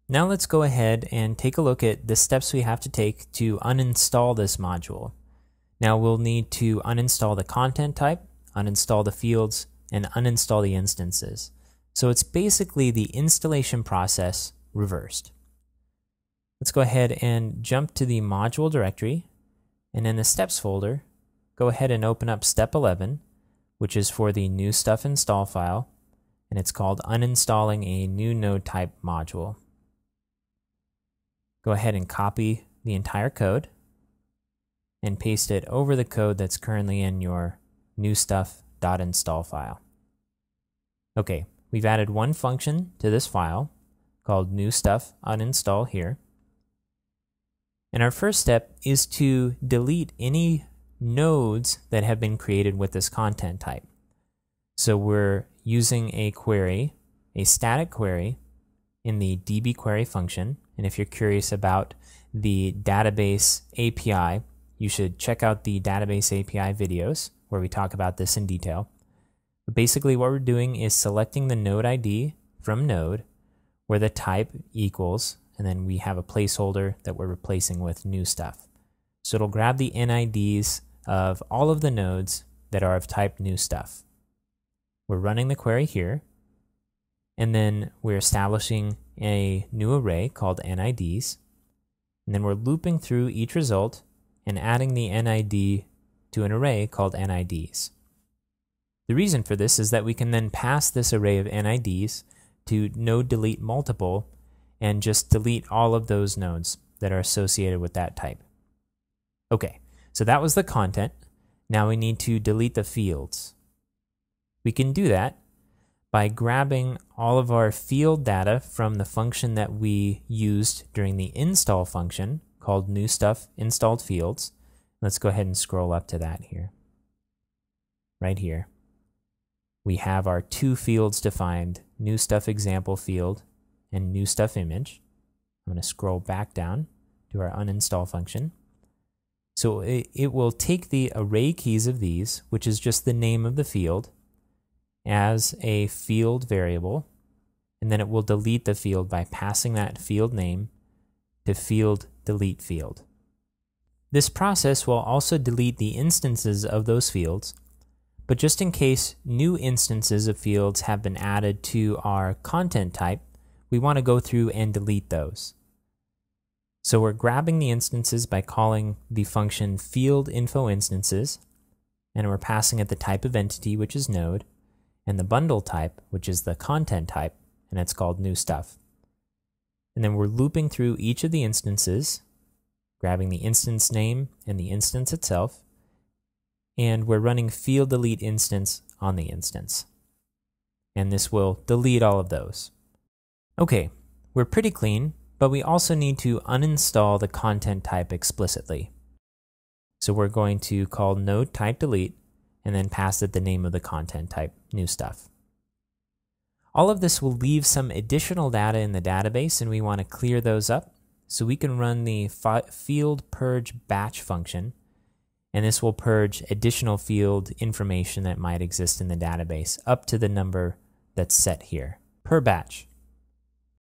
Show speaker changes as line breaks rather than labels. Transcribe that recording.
Now let's go ahead and take a look at the steps we have to take to uninstall this module. Now we'll need to uninstall the content type, uninstall the fields, and uninstall the instances. So it's basically the installation process reversed. Let's go ahead and jump to the module directory, and in the steps folder, go ahead and open up step 11, which is for the new stuff install file, and it's called uninstalling a new node type module. Go ahead and copy the entire code and paste it over the code that's currently in your new stuff.install file. Okay, we've added one function to this file called new stuff uninstall here. And our first step is to delete any nodes that have been created with this content type. So we're using a query, a static query, in the dbQuery function. And if you're curious about the database API, you should check out the database API videos where we talk about this in detail. But basically what we're doing is selecting the node ID from node where the type equals, and then we have a placeholder that we're replacing with new stuff. So it'll grab the NIDs of all of the nodes that are of type new stuff. We're running the query here, and then we're establishing a new array called NIDs, and then we're looping through each result and adding the NID to an array called NIDs. The reason for this is that we can then pass this array of NIDs to node delete multiple and just delete all of those nodes that are associated with that type. Okay, so that was the content. Now we need to delete the fields. We can do that by grabbing all of our field data from the function that we used during the install function called new stuff installed fields. Let's go ahead and scroll up to that here. Right here. We have our two fields defined, new stuff example field and new stuff image. I'm going to scroll back down to our uninstall function. So it will take the array keys of these, which is just the name of the field, as a field variable, and then it will delete the field by passing that field name to field delete field. This process will also delete the instances of those fields, but just in case new instances of fields have been added to our content type, we want to go through and delete those. So we're grabbing the instances by calling the function fieldInfoInstances, and we're passing it the type of entity, which is node, and the bundle type, which is the content type, and it's called new stuff. And then we're looping through each of the instances, grabbing the instance name and the instance itself, and we're running field delete instance on the instance. And this will delete all of those. Okay, we're pretty clean, but we also need to uninstall the content type explicitly. So we're going to call node type delete and then pass it the name of the content type, new stuff. All of this will leave some additional data in the database, and we want to clear those up. So we can run the field purge batch function, and this will purge additional field information that might exist in the database up to the number that's set here per batch.